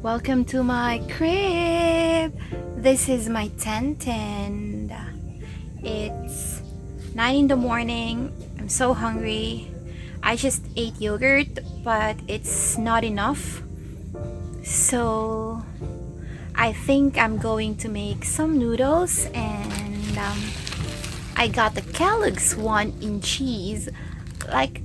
Welcome to my crib. This is my tent and it's 9 in the morning. I'm so hungry. I just ate yogurt, but it's not enough. So I think I'm going to make some noodles, and I got the Kellogg's one in cheese. Like,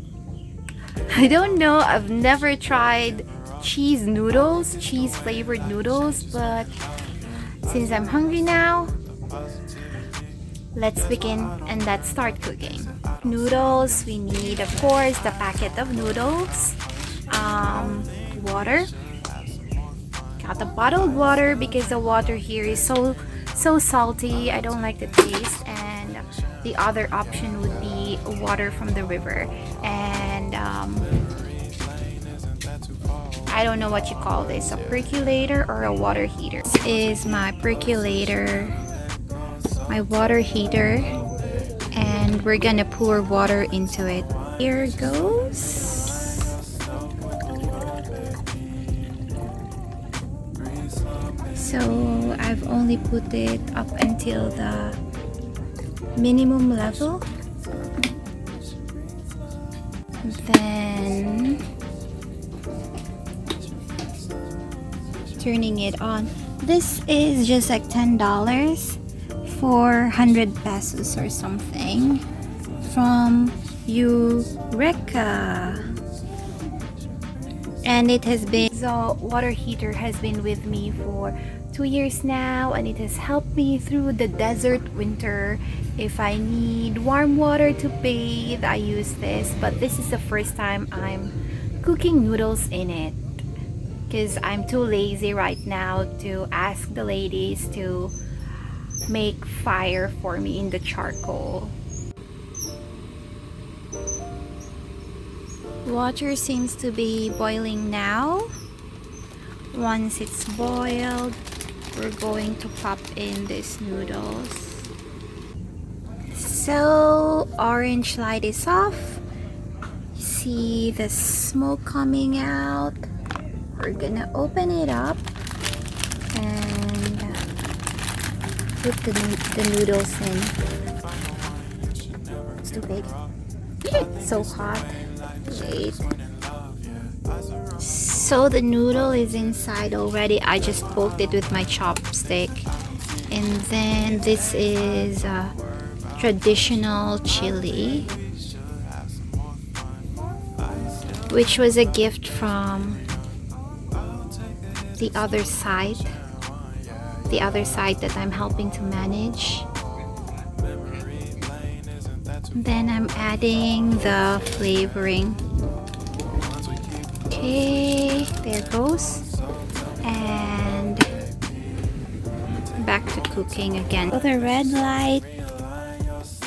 I don't know, I've never tried cheese noodles, cheese flavored noodles, but since I'm hungry now, let's begin and let's start cooking. Noodles, we need of course the packet of noodles, water. Got the bottled water because the water here is so salty. I don't like the taste, and the other option would be water from the river. And I don't know what you call this, a percolator or a water heater. This is my percolator, my water heater, and we're gonna pour water into it. Here goes. So I've only put it up until the minimum level. Then turning it on. This is just like $10, 400 pesos or something from Eureka. And it has been, the water heater has been with me for 2 years now, and it has helped me through the desert winter. If I need warm water to bathe, I use this, but this is the first time I'm cooking noodles in it because I'm too lazy right now to ask the ladies to make fire for me in the charcoal. Water seems to be boiling now. Once it's boiled, we're going to pop in these noodles. So orange light is off. See the smoke coming out. We're gonna open it up and put the noodles in. It's too big. It's so hot. Wait. So the noodle is inside already. I just poked it with my chopstick. And then this is traditional chili, which was a gift from the other side that I'm helping to manage. Then I'm adding the flavoring. Okay, there goes. And back to cooking again. So the red light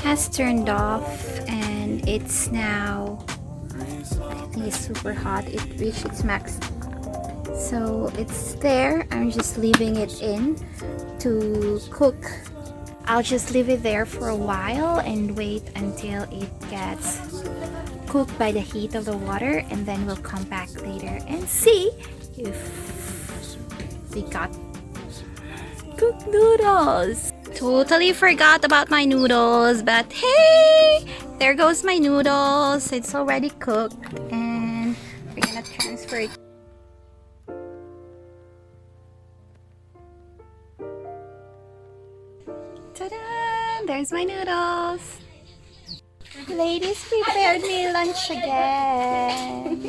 has turned off, and it's now, I think it's super hot. It reached its max. So it's there. I'm just leaving it in to cook. I'll just leave it there for a while and wait until it gets cooked by the heat of the water, and then we'll come back later and see if we got cooked noodles. Totally forgot about my noodles, but hey, there goes my noodles. It's already cooked, and we're gonna transfer it. Ta-da! There's my noodles. Ladies prepared me lunch again.